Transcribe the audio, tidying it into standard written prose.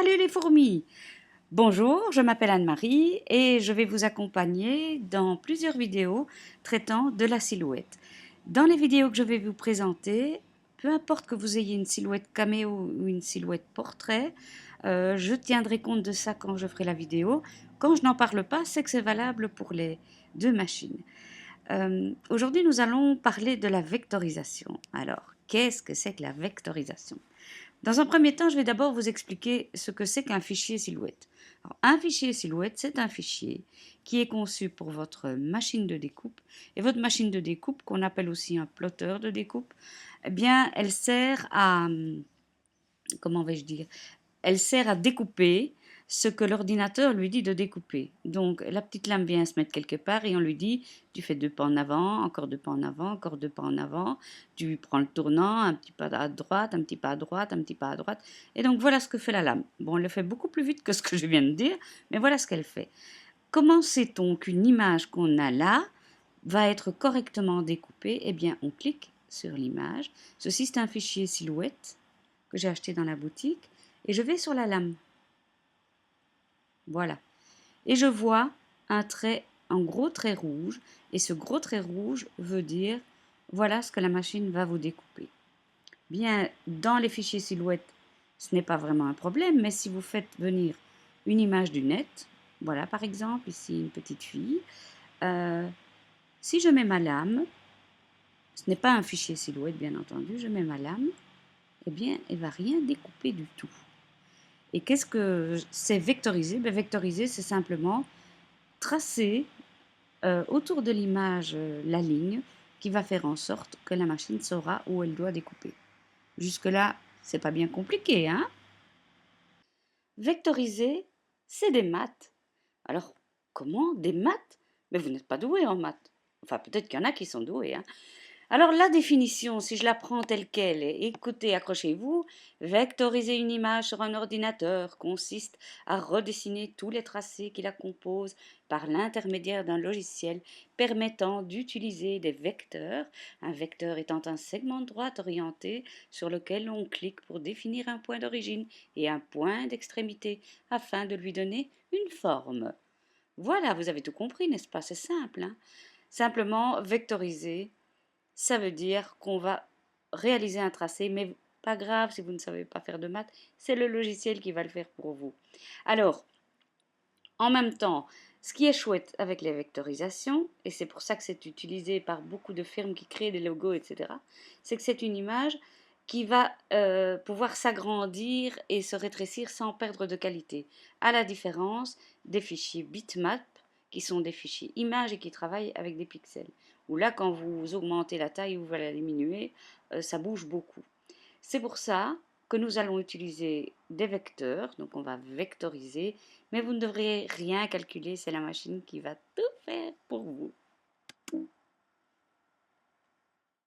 Salut les fourmis! Bonjour, je m'appelle Anne-Marie et je vais vous accompagner dans plusieurs vidéos traitant de la silhouette. Dans les vidéos que je vais vous présenter, peu importe que vous ayez une silhouette caméo ou une silhouette portrait, je tiendrai compte de ça quand je ferai la vidéo. Quand je n'en parle pas, c'est que c'est valable pour les deux machines. Aujourd'hui, nous allons parler de la vectorisation. Alors, qu'est-ce que c'est que la vectorisation? Dans un premier temps, je vais d'abord vous expliquer ce que c'est qu'un fichier silhouette. Alors, un fichier silhouette, c'est un fichier qui est conçu pour votre machine de découpe. Et votre machine de découpe, qu'on appelle aussi un plotter de découpe, eh bien, elle sert à, comment vais-je dire, elle sert à découper ce que l'ordinateur lui dit de découper. Donc la petite lame vient se mettre quelque part et on lui dit tu fais 2 pas en avant, encore 2 pas en avant, encore 2 pas en avant, tu prends le tournant, un petit pas à droite, un petit pas à droite, un petit pas à droite. Et donc voilà ce que fait la lame. Bon, elle le fait beaucoup plus vite que ce que je viens de dire, mais voilà ce qu'elle fait. Comment sait-on qu'une image qu'on a là va être correctement découpée? Eh bien, on clique sur l'image. Ceci, c'est un fichier silhouette que j'ai acheté dans la boutique et je vais sur la lame. Voilà. Et je vois un trait, un gros trait rouge. Et ce gros trait rouge veut dire, voilà ce que la machine va vous découper. Bien, dans les fichiers silhouettes, ce n'est pas vraiment un problème, mais si vous faites venir une image du net, voilà par exemple, ici une petite fille, si je mets ma lame, ce n'est pas un fichier silhouette bien entendu, je mets ma lame, eh bien, elle ne va rien découper du tout. Et qu'est-ce que c'est vectoriser? Vectoriser, c'est simplement tracer autour de l'image la ligne qui va faire en sorte que la machine saura où elle doit découper. Jusque-là, c'est pas bien compliqué, hein? Vectoriser, c'est des maths. Alors, comment des maths? Mais vous n'êtes pas doué en maths. Enfin, peut-être qu'il y en a qui sont doués, hein. Alors la définition, si je la prends telle qu'elle, écoutez, accrochez-vous, vectoriser une image sur un ordinateur consiste à redessiner tous les tracés qui la composent par l'intermédiaire d'un logiciel permettant d'utiliser des vecteurs, un vecteur étant un segment de droite orienté sur lequel on clique pour définir un point d'origine et un point d'extrémité afin de lui donner une forme. Voilà, vous avez tout compris, n'est-ce pas? C'est simple, hein? Simplement vectoriser, ça veut dire qu'on va réaliser un tracé, mais pas grave si vous ne savez pas faire de maths, c'est le logiciel qui va le faire pour vous. Alors, en même temps, ce qui est chouette avec les vectorisations, et c'est pour ça que c'est utilisé par beaucoup de firmes qui créent des logos, etc., c'est que c'est une image qui va pouvoir s'agrandir et se rétrécir sans perdre de qualité, à la différence des fichiers bitmap, qui sont des fichiers images et qui travaillent avec des pixels. Où là, quand vous augmentez la taille ou vous la diminuez, ça bouge beaucoup. C'est pour ça que nous allons utiliser des vecteurs, donc on va vectoriser, mais vous ne devrez rien calculer, c'est la machine qui va tout faire pour vous.